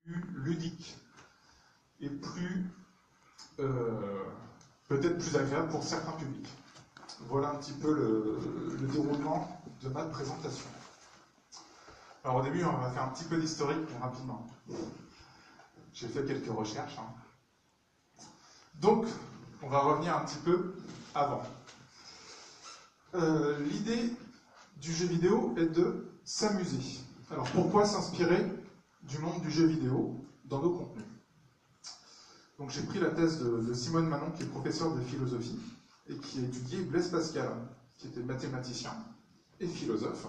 plus ludique et plus peut-être plus agréable pour certains publics. Voilà un petit peu le déroulement de ma présentation. Alors au début, on va faire un petit peu d'historique, mais rapidement. J'ai fait quelques recherches. Donc, on va revenir un petit peu avant. L'idée du jeu vidéo est de s'amuser. Alors pourquoi s'inspirer du monde du jeu vidéo dans nos contenus? Donc j'ai pris la thèse de Simone Manon, qui est professeure de philosophie, et qui a étudié Blaise Pascal, qui était mathématicien et philosophe,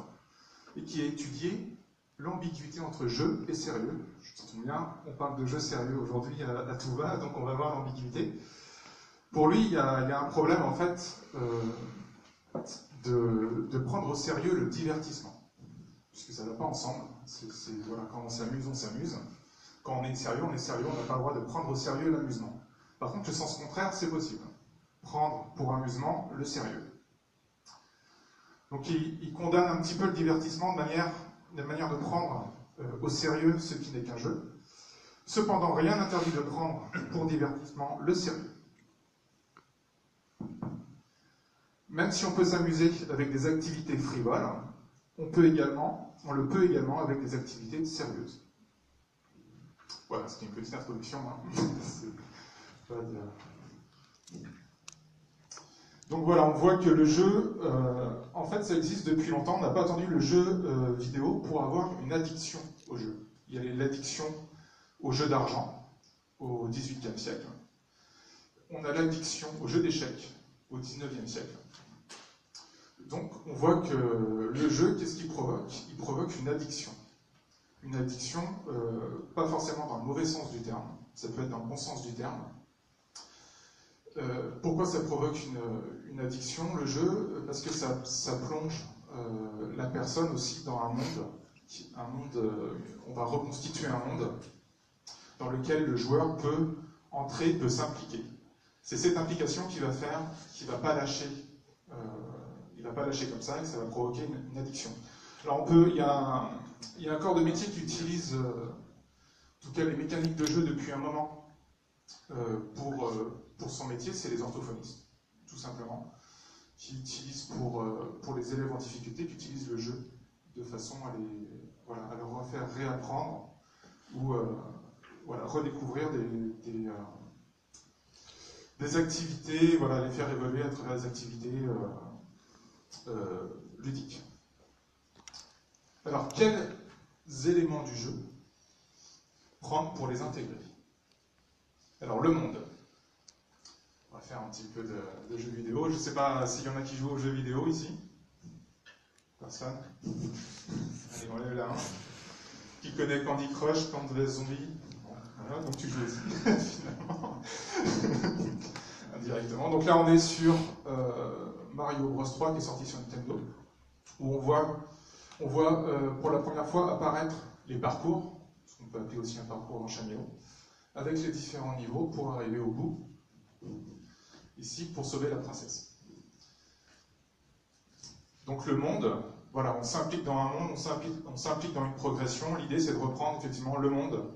et qui a étudié l'ambiguïté entre jeu et sérieux. Je me souviens, on parle de jeu sérieux aujourd'hui à tout va, donc on va voir l'ambiguïté. Pour lui, il y a un problème en fait de prendre au sérieux le divertissement, puisque ça ne va pas ensemble. Voilà, quand on s'amuse, on s'amuse. Quand on est sérieux, on est sérieux, on n'a pas le droit de prendre au sérieux l'amusement. Par contre, le sens contraire, c'est possible. Prendre pour amusement le sérieux. Donc il condamne un petit peu le divertissement de manière de prendre au sérieux ce qui n'est qu'un jeu. Cependant, rien n'interdit de prendre pour divertissement le sérieux. Même si on peut s'amuser avec des activités frivoles, on le peut également avec des activités sérieuses. Voilà, c'était une petite introduction. Donc voilà, on voit que le jeu, en fait, ça existe depuis longtemps. On n'a pas attendu le jeu vidéo pour avoir une addiction au jeu. Il y a l'addiction au jeu d'argent au XVIIIe siècle. On a l'addiction au jeu d'échecs au XIXe siècle. Donc on voit que le jeu, qu'est-ce qu'il provoque? Il provoque une addiction. Une addiction, pas forcément dans le mauvais sens du terme, ça peut être dans le bon sens du terme. Pourquoi ça provoque une addiction, le jeu? Parce que ça plonge la personne aussi dans un monde, on va reconstituer un monde dans lequel le joueur peut entrer, peut s'impliquer. C'est cette implication qui va faire, qui ne va pas lâcher, il ne va pas lâcher comme ça, et ça va provoquer une addiction. Alors il y a un corps de métier qui utilise, en tout cas les mécaniques de jeu depuis un moment, pour son métier, c'est les orthophonistes, tout simplement, qui utilisent pour les élèves en difficulté, qui utilisent le jeu de façon à leur faire réapprendre ou redécouvrir des activités, les faire évoluer à travers des activités ludiques. Alors, quels éléments du jeu prendre pour les intégrer? Alors, le monde. On va faire un petit peu de jeux vidéo. Je ne sais pas s'il y en a qui jouent aux jeux vidéo ici. Personne? Allez, on lève la main. Qui connaît Candy Crush, Plants vs Zombies? Bon, voilà, donc tu joues aussi, finalement. Indirectement. Donc là, on est sur Mario Bros 3 qui est sorti sur Nintendo, où on voit pour la première fois apparaître les parcours, ce qu'on peut appeler aussi un parcours en chaméo, avec les différents niveaux pour arriver au bout, ici, pour sauver la princesse. Donc le monde, voilà, on s'implique dans un monde, on s'implique dans une progression. L'idée, c'est de reprendre effectivement le monde,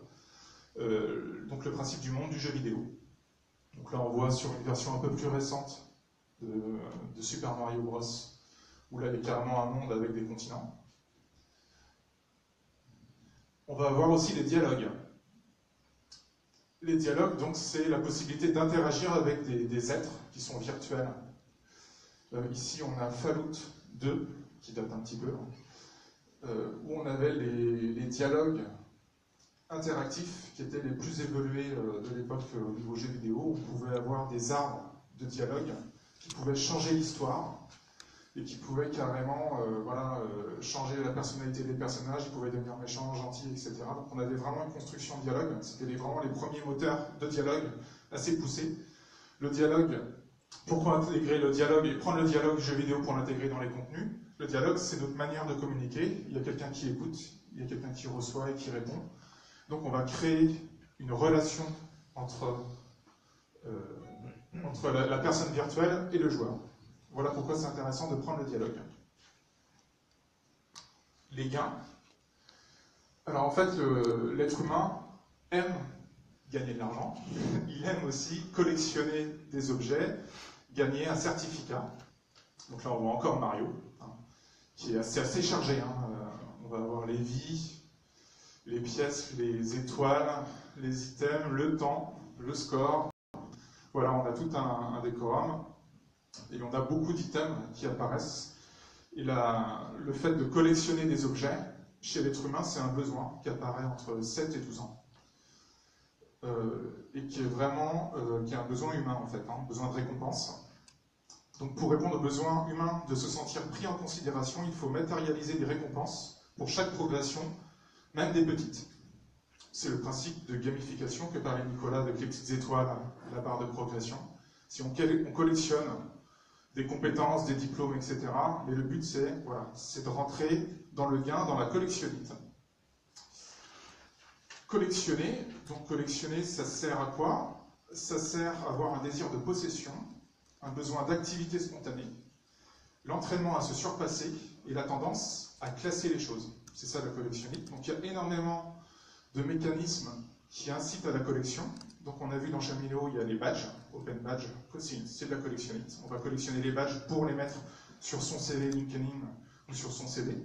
donc le principe du monde du jeu vidéo. Donc là, on voit sur une version un peu plus récente de Super Mario Bros, où là, il y a carrément un monde avec des continents. On va avoir aussi les dialogues. Les dialogues, donc, c'est la possibilité d'interagir avec des êtres qui sont virtuels. Ici, on a Fallout 2, qui date un petit peu, où on avait les dialogues interactifs qui étaient les plus évolués de l'époque au niveau jeu vidéo. On pouvait avoir des arbres de dialogue qui pouvaient changer l'histoire et qui pouvaient carrément changer la personnalité des personnages. Ils pouvaient devenir méchants, gentils, etc. Donc on avait vraiment une construction de dialogue. C'était vraiment les premiers moteurs de dialogue assez poussés. Le dialogue, pourquoi intégrer le dialogue et prendre le dialogue jeu vidéo pour l'intégrer dans les contenus? Le dialogue, c'est notre manière de communiquer. Il y a quelqu'un qui écoute, il y a quelqu'un qui reçoit et qui répond. Donc on va créer une relation entre la personne virtuelle et le joueur. Voilà pourquoi c'est intéressant de prendre le dialogue. Les gains. Alors en fait, l'être humain aime gagner de l'argent, il aime aussi collectionner des objets, gagner un certificat. Donc là, on voit encore Mario, hein, qui est assez chargé. Hein. On va avoir les vies, les pièces, les étoiles, les items, le temps, le score. Voilà, on a tout un décorum. Et on a beaucoup d'items qui apparaissent. Et le fait de collectionner des objets, chez l'être humain, c'est un besoin qui apparaît entre 7 et 12 ans. Et qui est vraiment qui est un besoin humain, en fait, hein, besoin de récompense. Donc pour répondre au besoin humain de se sentir pris en considération, il faut matérialiser des récompenses pour chaque progression, même des petites. C'est le principe de gamification que parlait Nicolas avec les petites étoiles, la barre de progression. Si on collectionne des compétences, des diplômes, etc., mais le but c'est voilà, de rentrer dans le gain, dans la collectionnite. Collectionner, ça sert à quoi? Ça sert à avoir un désir de possession, un besoin d'activité spontanée, l'entraînement à se surpasser et la tendance à classer les choses. C'est ça la collectionnite. Donc il y a énormément de mécanismes qui incitent à la collection. Donc on a vu dans Chamilo, il y a les badges, Open Badge, c'est de la collectionnite. On va collectionner les badges pour les mettre sur son CV LinkedIn ou sur son CV.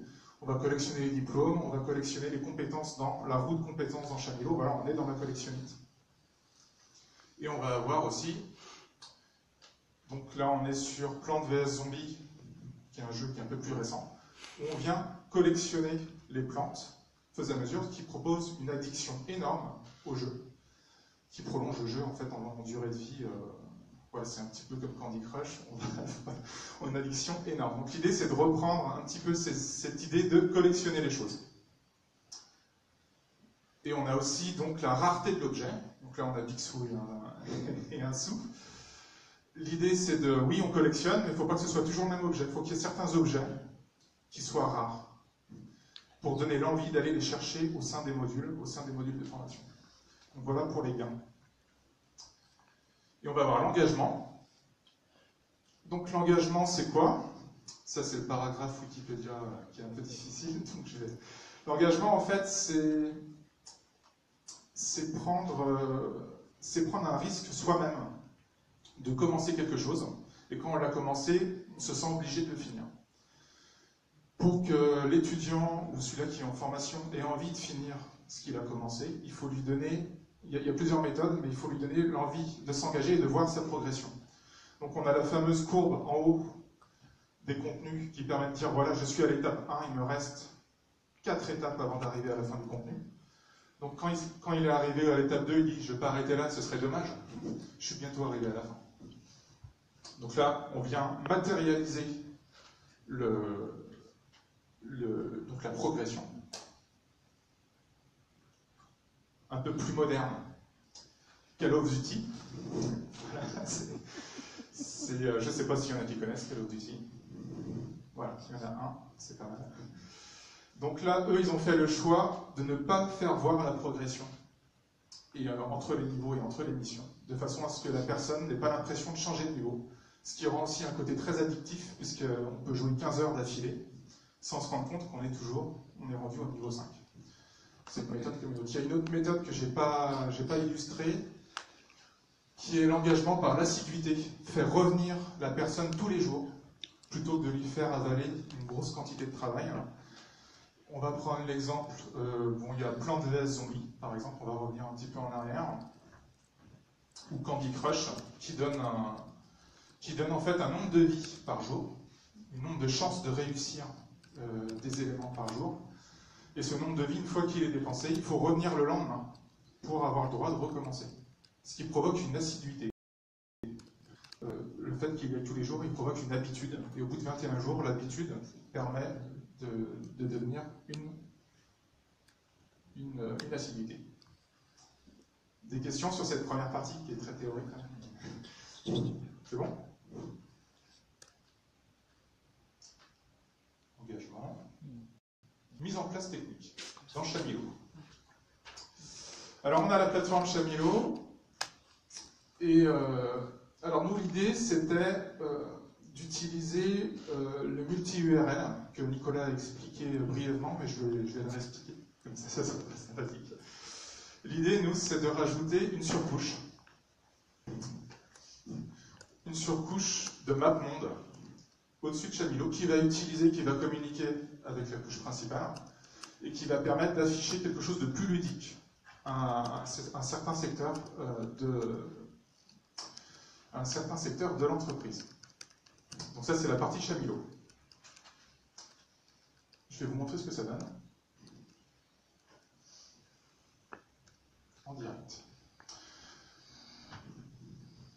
On va collectionner les diplômes, on va collectionner les compétences dans la roue de compétences dans Chamilo. Voilà, on est dans la collectionnite. Et on va avoir aussi, donc là on est sur Plants vs Zombies, qui est un jeu qui est un peu plus récent, où on vient collectionner les plantes, au fur et à mesure, qui propose une addiction énorme au jeu, qui prolonge le jeu en fait en durée de vie. Voilà, c'est un petit peu comme Candy Crush, on a une addiction énorme. Donc l'idée c'est de reprendre un petit peu cette idée de collectionner les choses. Et on a aussi donc la rareté de l'objet. Donc là on a Picsou et un sou. L'idée c'est de, oui on collectionne, mais il ne faut pas que ce soit toujours le même objet. Il faut qu'il y ait certains objets qui soient rares, pour donner l'envie d'aller les chercher au sein des modules de formation. Donc voilà pour les gains. Et on va avoir l'engagement. Donc l'engagement, c'est quoi? Ça, c'est le paragraphe Wikipédia qui est un peu difficile. L'engagement, en fait, c'est prendre un risque soi-même de commencer quelque chose. Et quand on l'a commencé, on se sent obligé de le finir. Pour que l'étudiant ou celui-là qui est en formation ait envie de finir ce qu'il a commencé, il faut lui donner... Il y a plusieurs méthodes, mais il faut lui donner l'envie de s'engager et de voir sa progression. Donc on a la fameuse courbe en haut des contenus qui permet de dire, voilà, je suis à l'étape 1, il me reste 4 étapes avant d'arriver à la fin du contenu. Donc quand il est arrivé à l'étape 2, il dit, je ne vais pas arrêter là, ce serait dommage. Je suis bientôt arrivé à la fin. Donc là, on vient matérialiser donc la progression. Un peu plus moderne, Call of Duty. Je ne sais pas s'il y en a qui connaissent Call of Duty. Voilà, il y en a un, c'est pas mal. Donc là, eux, ils ont fait le choix de ne pas faire voir la progression et, entre les niveaux et entre les missions, de façon à ce que la personne n'ait pas l'impression de changer de niveau. Ce qui aura aussi un côté très addictif, puisqu'on peut jouer 15 heures d'affilée, sans se rendre compte qu'on est rendu au niveau 5. C'est une méthode comme une autre. Il y a une autre méthode que je n'ai pas illustrée, qui est l'engagement par l'assiduité. Faire revenir la personne tous les jours, plutôt que de lui faire avaler une grosse quantité de travail. On va prendre l'exemple, il y a Plants vs Zombies, par exemple, on va revenir un petit peu en arrière, ou Candy Crush, qui donne en fait un nombre de vies par jour, un nombre de chances de réussir des éléments par jour. Et ce nombre de vies, une fois qu'il est dépensé, il faut revenir le lendemain pour avoir le droit de recommencer. Ce qui provoque une assiduité. Le fait qu'il y ait tous les jours, il provoque une habitude. Et au bout de 21 jours, l'habitude permet de devenir une assiduité. Des questions sur cette première partie qui est très théorique. C'est bon? Engagement. Mise en place technique dans Chamilo. Alors on a la plateforme Chamilo et alors nous l'idée c'était d'utiliser le multi-URL que Nicolas a expliqué brièvement, mais je vais le réexpliquer, comme ça sera pas sympathique. L'idée, nous, c'est de rajouter une surcouche. Une surcouche de MapMonde au-dessus de Chamilo qui va communiquer avec la couche principale et qui va permettre d'afficher quelque chose de plus ludique, un certain secteur de l'entreprise. Donc ça, c'est la partie Chamilo. Je vais vous montrer ce que ça donne en direct.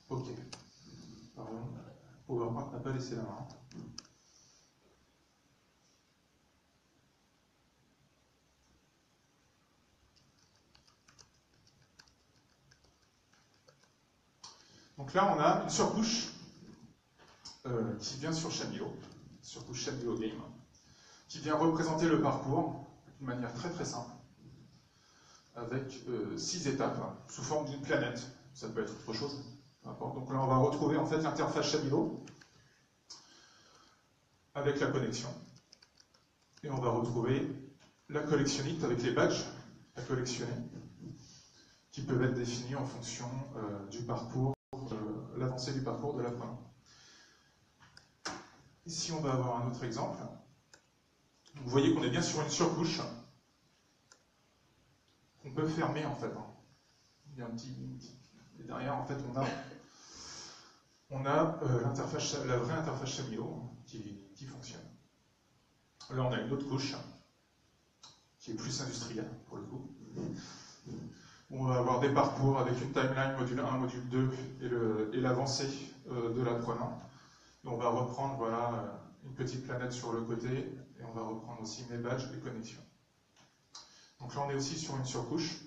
Ok. Pardon, PowerPoint n'a pas laissé la main. Donc là, on a une surcouche qui vient sur Chamilo, surcouche Chamilo Game, qui vient représenter le parcours d'une manière très très simple, avec 6 étapes, sous forme d'une planète. Ça peut être autre chose. Donc là, on va retrouver en fait l'interface Chamilo avec la connexion. Et on va retrouver la collectionnite avec les badges à collectionner, qui peuvent être définis en fonction du parcours, l'avancée du parcours de l'apprenant. Ici, on va avoir un autre exemple. Vous voyez qu'on est bien sur une surcouche qu'on peut fermer en fait. Il y a un petit... Et derrière, en fait, on a la vraie interface Chamilo qui fonctionne. Là, on a une autre couche qui est plus industrielle, pour le coup. On va avoir des parcours avec une timeline, module 1, module 2 et l'avancée de l'apprenant. Et on va reprendre voilà, une petite planète sur le côté et on va reprendre aussi mes badges et connexions. Donc là, on est aussi sur une surcouche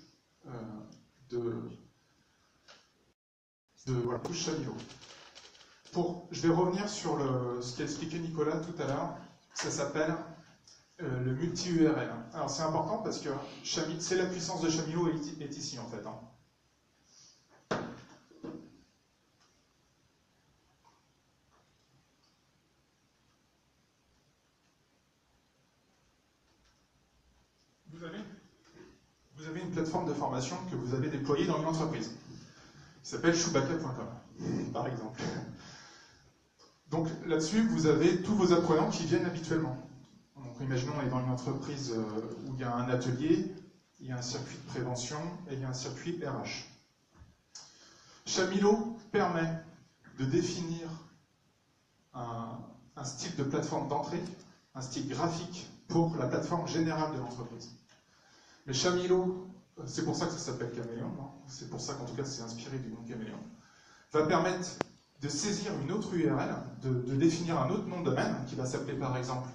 voilà, couche Chamilo. Je vais revenir sur ce qu'a expliqué Nicolas tout à l'heure. Ça s'appelle le multi-URL. Alors c'est important parce que c'est la puissance de Chamilo est ici en fait. Vous avez une plateforme de formation que vous avez déployée dans une entreprise qui s'appelle Chewbacca.com, par exemple. Donc là-dessus, vous avez tous vos apprenants qui viennent habituellement. Donc imaginons on est dans une entreprise où il y a un atelier, il y a un circuit de prévention et il y a un circuit RH. Chamilo permet de définir un style de plateforme d'entrée, un style graphique pour la plateforme générale de l'entreprise. Mais Chamilo, c'est pour ça que ça s'appelle Caméléon, c'est pour ça qu'en tout cas c'est inspiré du nom Caméléon, va permettre de saisir une autre URL, de définir un autre nom de domaine qui va s'appeler par exemple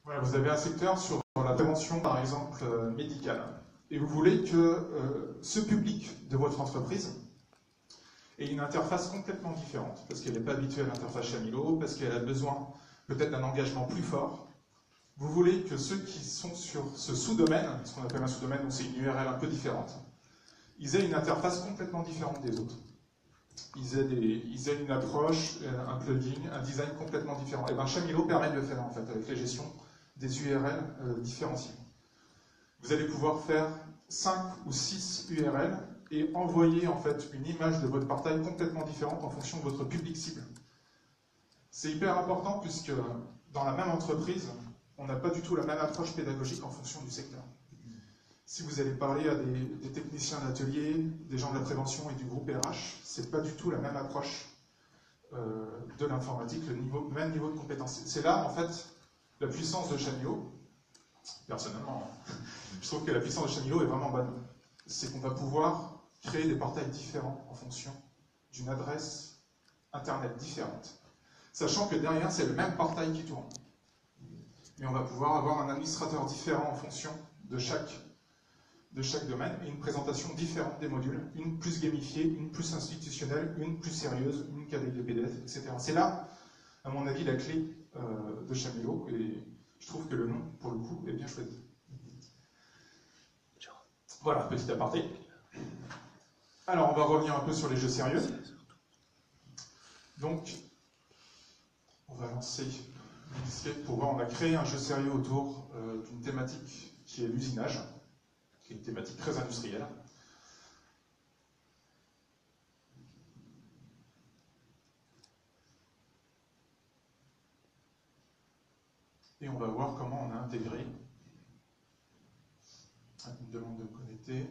voilà, vous avez un secteur sur la prévention, par exemple, médicale, et vous voulez que ce public de votre entreprise ait une interface complètement différente, parce qu'elle n'est pas habituée à l'interface Chamilo, parce qu'elle a besoin peut-être d'un engagement plus fort. Vous voulez que ceux qui sont sur ce sous-domaine, ce qu'on appelle un sous-domaine, donc c'est une URL un peu différente, ils aient une interface complètement différente des autres. Ils aient une approche, un plugin, un design complètement différent. Et bien Chamilo permet de le faire en fait, avec la gestion des URL différenciées. Vous allez pouvoir faire 5 ou 6 URL et envoyer en fait une image de votre portail complètement différente en fonction de votre public cible. C'est hyper important puisque dans la même entreprise, on n'a pas du tout la même approche pédagogique en fonction du secteur. Si vous allez parler à des techniciens d'atelier, des gens de la prévention et du groupe RH, c'est pas du tout la même approche de l'informatique, le même niveau de compétence. C'est là, en fait, la puissance de Chamilo. Personnellement, je trouve que la puissance de Chamilo est vraiment bonne. C'est qu'on va pouvoir créer des portails différents en fonction d'une adresse Internet différente. Sachant que derrière, c'est le même portail qui tourne. Mais on va pouvoir avoir un administrateur différent en fonction de chaque de chaque domaine et une présentation différente des modules, une plus gamifiée, une plus institutionnelle, une plus sérieuse, une qu'avec des PDF, etc. C'est là, à mon avis, la clé de Chamilo, et je trouve que le nom, pour le coup, est bien choisi. Voilà, petit aparté. Alors, on va revenir un peu sur les jeux sérieux. Donc, on va lancer une disquette pour voir, on a créé un jeu sérieux autour d'une thématique qui est l'usinage, qui est une thématique très industrielle. Et on va voir comment on a intégré une demande de connecter.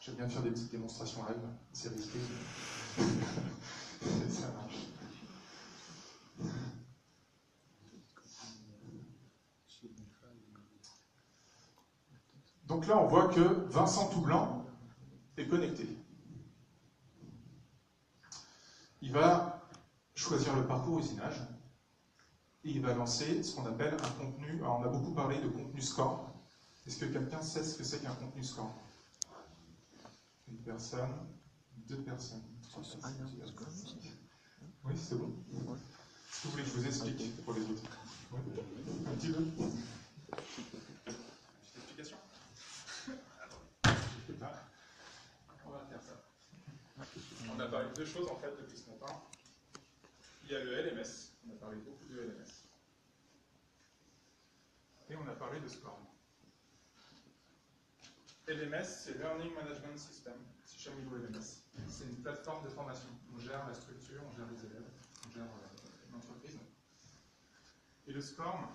J'aime bien faire des petites démonstrations live, c'est risqué. Ça marche. Donc là, on voit que Vincent Toublanc est connecté. Il va choisir le parcours usinage et il va lancer ce qu'on appelle un contenu. Alors, on a beaucoup parlé de contenu score. Est-ce que quelqu'un sait ce que c'est qu'un contenu score? Une personne, deux personnes, trois personnes. Oui, c'est bon. Est-ce que vous voulez que je vous explique pour les autres? Oui. Un petit peu. Petite explication. On va faire ça. On a parlé de deux choses en fait depuis ce matin. Il y a le LMS, on a parlé beaucoup de LMS. Et on a parlé de SCORM. LMS, c'est Learning Management System, c'est Chamilo LMS. C'est une plateforme de formation. On gère la structure, on gère les élèves, on gère l'entreprise. Et le SCORM,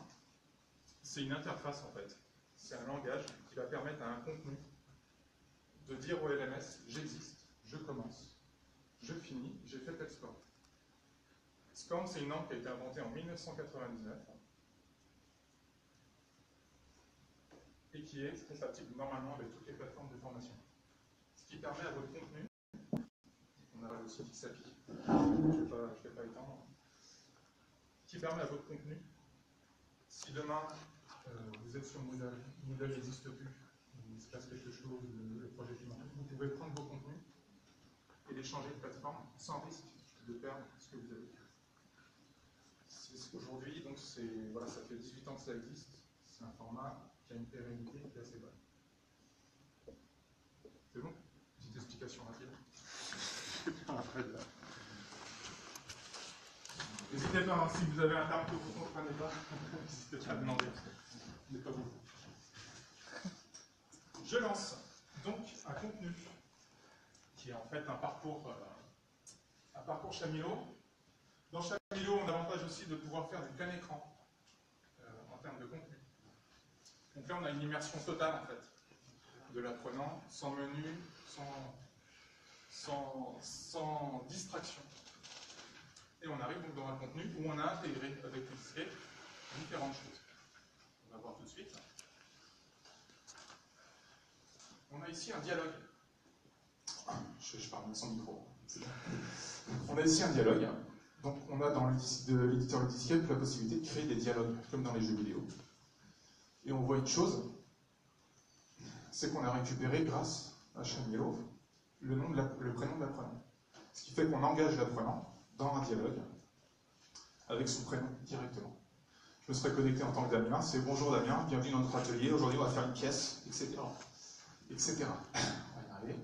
c'est une interface en fait. C'est un langage qui va permettre à un contenu de dire au LMS, j'existe, je commence, je finis, j'ai fait tel score. SCORM, c'est une norme qui a été inventée en 1999 et qui est compatible normalement avec toutes les plateformes de formation. Ce qui permet à votre contenu, on a aussi XAPI, je ne vais pas étendre, qui permet à votre contenu, si demain vous êtes sur Moodle, Moodle n'existe plus, il se passe quelque chose, le projet finit, vous pouvez prendre vos contenus et les changer de plateforme sans risque de perdre ce que vous avez fait. Aujourd'hui, donc voilà, ça fait 18 ans que ça existe, c'est un format qui a une pérennité qui est assez bonne. C'est bon? Petite explication rapide. N'hésitez pas, hein, si vous avez un terme que vous ne comprenez pas, n'hésitez pas à demander. On n'est pas beaucoup. Je lance donc un contenu qui est en fait un parcours Chamilo. Dans Chamilo, on a l'avantage aussi de pouvoir faire du plein écran en termes de contenu. Donc là, on a une immersion totale en fait de l'apprenant, sans menu, sans distraction. Et on arrive donc dans un contenu où on a intégré avec le disquette différentes choses. On va voir tout de suite. On a ici un dialogue. Je parle sans micro. On a ici un dialogue. Donc on a dans l'éditeur de disquette la possibilité de créer des dialogues, comme dans les jeux vidéo. Et on voit une chose, c'est qu'on a récupéré, grâce à Chamilo, le prénom de l'apprenant. Ce qui fait qu'on engage l'apprenant dans un dialogue avec son prénom directement. Je me serais connecté en tant que Damien, c'est bonjour Damien, bienvenue dans notre atelier, aujourd'hui on va faire une pièce, etc. etc. On va y arriver.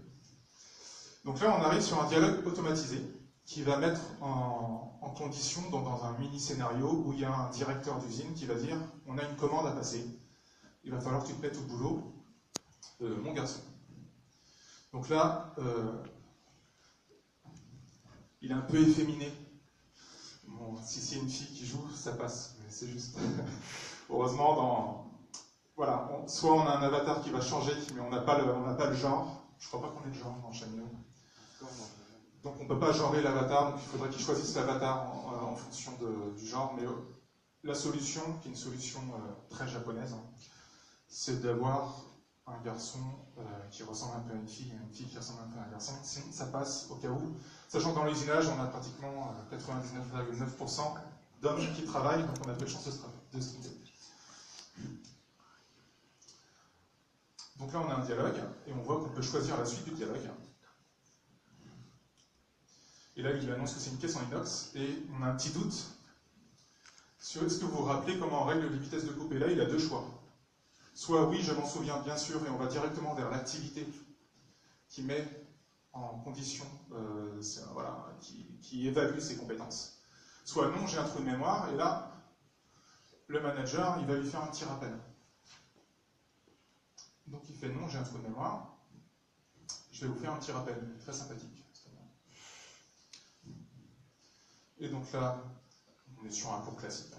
Donc là on arrive sur un dialogue automatisé qui va mettre en condition dans un mini-scénario où il y a un directeur d'usine qui va dire on a une commande à passer, il va falloir que tu te mettes au boulot, mon garçon. Donc là, il est un peu efféminé. Bon, si c'est une fille qui joue, ça passe, mais c'est juste. Heureusement, voilà, soit on a un avatar qui va changer, mais on n'a pas le genre. Je crois pas qu'on ait le genre dans Chamilo. Donc on ne peut pas genrer l'avatar, donc il faudrait qu'il choisisse l'avatar en fonction du genre. Mais la solution, qui est une solution très japonaise, c'est d'avoir un garçon qui ressemble un peu à une fille et une fille qui ressemble un peu à un garçon. Ça passe au cas où. Sachant que dans l'usinage, on a pratiquement 99,9% d'hommes qui travaillent, donc on a peu de chances de se tromper. Donc là, on a un dialogue, et on voit qu'on peut choisir la suite du dialogue. Et là, il annonce que c'est une caisse en inox, et on a un petit doute sur est-ce que vous vous rappelez comment on règle les vitesses de coupe. Et là, il a deux choix. Soit oui, je m'en souviens bien sûr, et on va directement vers l'activité qui met en condition, voilà, qui évalue ses compétences. Soit non, j'ai un trou de mémoire, et là, le manager, il va lui faire un petit rappel. Donc il fait non, j'ai un trou de mémoire, je vais vous faire un petit rappel, très sympathique. Et donc là, on est sur un cours classique.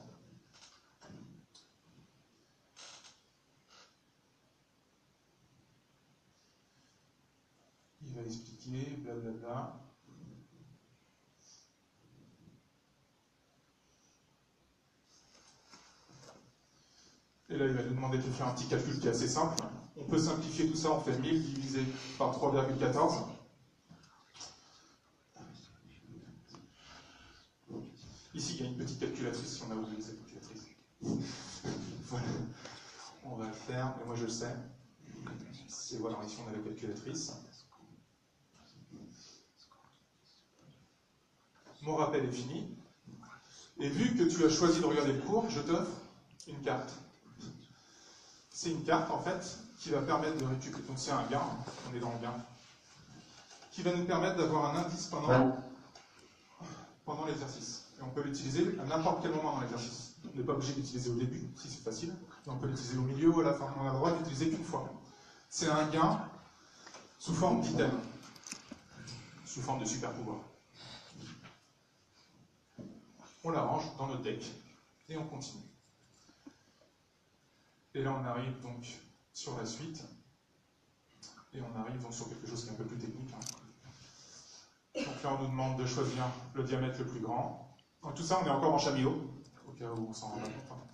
Il va expliquer, blablabla. Et là, il va nous demander de faire un petit calcul qui est assez simple. On peut simplifier tout ça, on fait 1000 divisé par 3,14. Ici, il y a une petite calculatrice, si on a oublié cette calculatrice. Voilà. On va le faire, mais moi je le sais. C'est voilà, ici on a la calculatrice. Mon rappel est fini. Et vu que tu as choisi de regarder le cours, je t'offre une carte. C'est une carte, en fait, qui va permettre de récupérer. Donc c'est un gain, on est dans le gain. Qui va nous permettre d'avoir un indice pendant l'exercice. Et on peut l'utiliser à n'importe quel moment dans l'exercice. On n'est pas obligé d'utiliser au début, si c'est facile. Mais on peut l'utiliser au milieu ou à la fin. On a le droit d'utiliser qu'une fois. C'est un gain sous forme d'item, sous forme de super pouvoir. On la range dans notre deck et on continue. Et là on arrive donc sur la suite et on arrive donc sur quelque chose qui est un peu plus technique. Donc là on nous demande de choisir le diamètre le plus grand. Donc, tout ça on est encore en Chamillot, au cas où on s'en rend pas compte.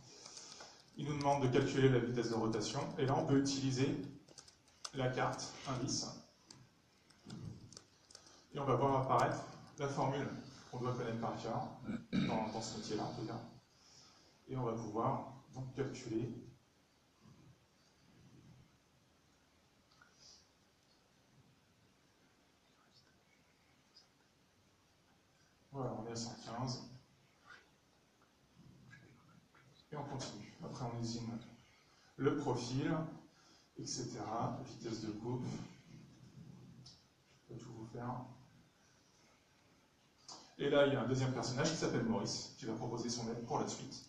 Il nous demande de calculer la vitesse de rotation et là on peut utiliser la carte indice. Et on va voir apparaître la formule qu'on doit connaître par cœur, dans ce métier-là en tout cas. Et on va pouvoir donc calculer voilà, on est à 115. Et on continue. Après on usine le profil, etc. Vitesse de coupe. Je peux tout vous faire. Et là, il y a un deuxième personnage qui s'appelle Maurice, qui va proposer son aide pour la suite.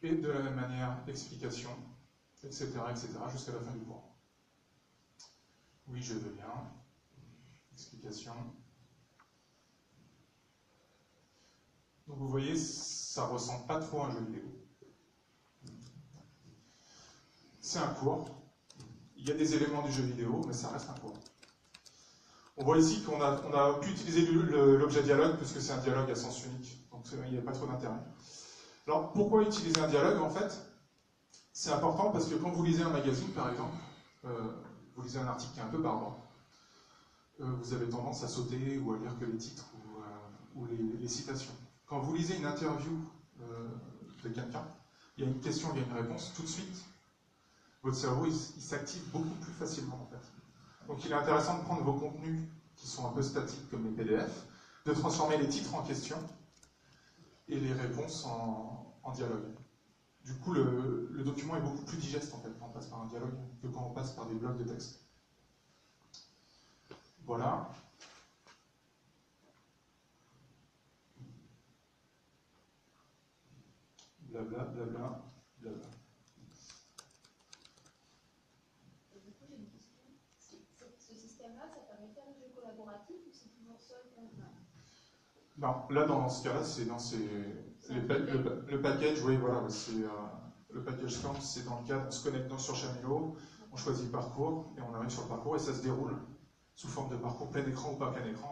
Et de la même manière, explication, etc., jusqu'à la fin du cours. Oui, je veux bien. Explication. Donc vous voyez, ça ne ressemble pas trop à un jeu vidéo. C'est un cours. Il y a des éléments du jeu vidéo, mais ça reste un cours. On voit ici qu'on a pu utiliser l'objet dialogue, puisque c'est un dialogue à sens unique, donc il n'y a pas trop d'intérêt. Alors, pourquoi utiliser un dialogue, en fait? C'est important parce que quand vous lisez un magazine, par exemple, vous lisez un article qui est un peu barbant, vous avez tendance à sauter ou à lire que les titres ou les citations. Quand vous lisez une interview de quelqu'un, il y a une question, il y a une réponse, tout de suite, votre cerveau il s'active beaucoup plus facilement, en fait. Donc il est intéressant de prendre vos contenus qui sont un peu statiques comme les PDF, de transformer les titres en questions et les réponses en dialogue. Du coup, le document est beaucoup plus digeste en fait quand on passe par un dialogue que quand on passe par des blocs de texte. Voilà. Blabla, blabla, blabla. Non, là dans ce cas-là, c'est dans le package, oui, voilà, le package Scan, c'est dans le cadre, on se connecte sur Chamillot, on choisit le parcours, et on arrive sur le parcours, et ça se déroule sous forme de parcours plein écran ou pas plein écran.